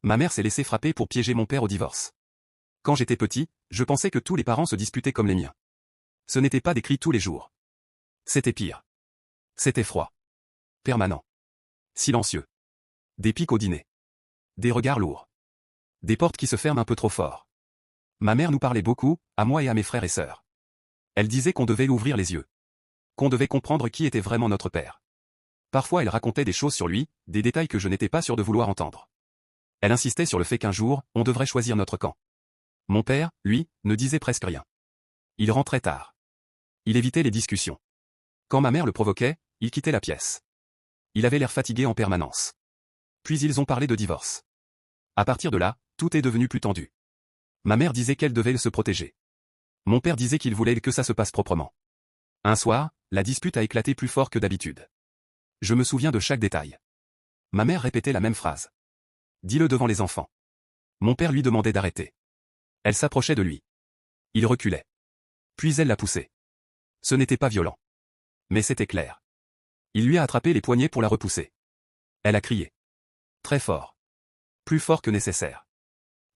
Ma mère s'est laissée frapper pour piéger mon père au divorce. Quand j'étais petit, je pensais que tous les parents se disputaient comme les miens. Ce n'était pas des cris tous les jours. C'était pire. C'était froid. Permanent. Silencieux. Des pics au dîner. Des regards lourds. Des portes qui se ferment un peu trop fort. Ma mère nous parlait beaucoup, à moi et à mes frères et sœurs. Elle disait qu'on devait ouvrir les yeux. Qu'on devait comprendre qui était vraiment notre père. Parfois elle racontait des choses sur lui, des détails que je n'étais pas sûr de vouloir entendre. Elle insistait sur le fait qu'un jour, on devrait choisir notre camp. Mon père, lui, ne disait presque rien. Il rentrait tard. Il évitait les discussions. Quand ma mère le provoquait, il quittait la pièce. Il avait l'air fatigué en permanence. Puis ils ont parlé de divorce. À partir de là, tout est devenu plus tendu. Ma mère disait qu'elle devait se protéger. Mon père disait qu'il voulait que ça se passe proprement. Un soir, la dispute a éclaté plus fort que d'habitude. Je me souviens de chaque détail. Ma mère répétait la même phrase. Dis-le devant les enfants. Mon père lui demandait d'arrêter. Elle s'approchait de lui. Il reculait. Puis elle l'a poussé. Ce n'était pas violent. Mais c'était clair. Il lui a attrapé les poignets pour la repousser. Elle a crié. Très fort. Plus fort que nécessaire.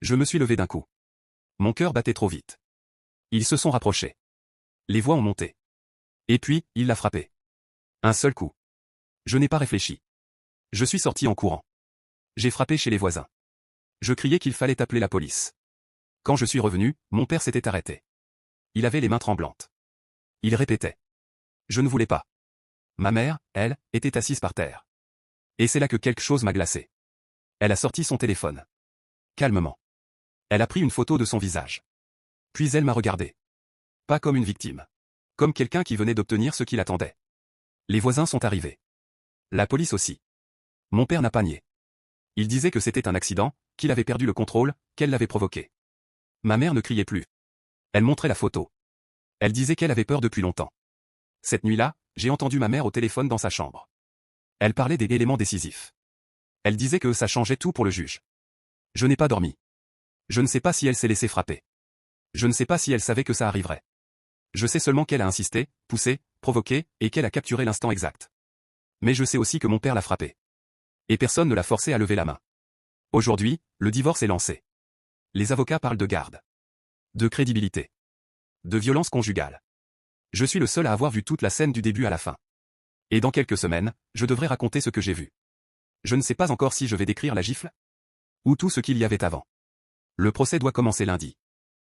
Je me suis levé d'un coup. Mon cœur battait trop vite. Ils se sont rapprochés. Les voix ont monté. Et puis, il l'a frappé. Un seul coup. Je n'ai pas réfléchi. Je suis sorti en courant. J'ai frappé chez les voisins. Je criais qu'il fallait appeler la police. Quand je suis revenu, mon père s'était arrêté. Il avait les mains tremblantes. Il répétait. Je ne voulais pas. Ma mère, elle, était assise par terre. Et c'est là que quelque chose m'a glacé. Elle a sorti son téléphone. Calmement. Elle a pris une photo de son visage. Puis elle m'a regardé. Pas comme une victime. Comme quelqu'un qui venait d'obtenir ce qu'il attendait. Les voisins sont arrivés. La police aussi. Mon père n'a pas nié. Il disait que c'était un accident, qu'il avait perdu le contrôle, qu'elle l'avait provoqué. Ma mère ne criait plus. Elle montrait la photo. Elle disait qu'elle avait peur depuis longtemps. Cette nuit-là, j'ai entendu ma mère au téléphone dans sa chambre. Elle parlait des éléments décisifs. Elle disait que ça changeait tout pour le juge. Je n'ai pas dormi. Je ne sais pas si elle s'est laissée frapper. Je ne sais pas si elle savait que ça arriverait. Je sais seulement qu'elle a insisté, poussé, provoqué, et qu'elle a capturé l'instant exact. Mais je sais aussi que mon père l'a frappée. Et personne ne l'a forcé à lever la main. Aujourd'hui, le divorce est lancé. Les avocats parlent de garde. De crédibilité. De violence conjugale. Je suis le seul à avoir vu toute la scène du début à la fin. Et dans quelques semaines, je devrais raconter ce que j'ai vu. Je ne sais pas encore si je vais décrire la gifle ou tout ce qu'il y avait avant. Le procès doit commencer lundi.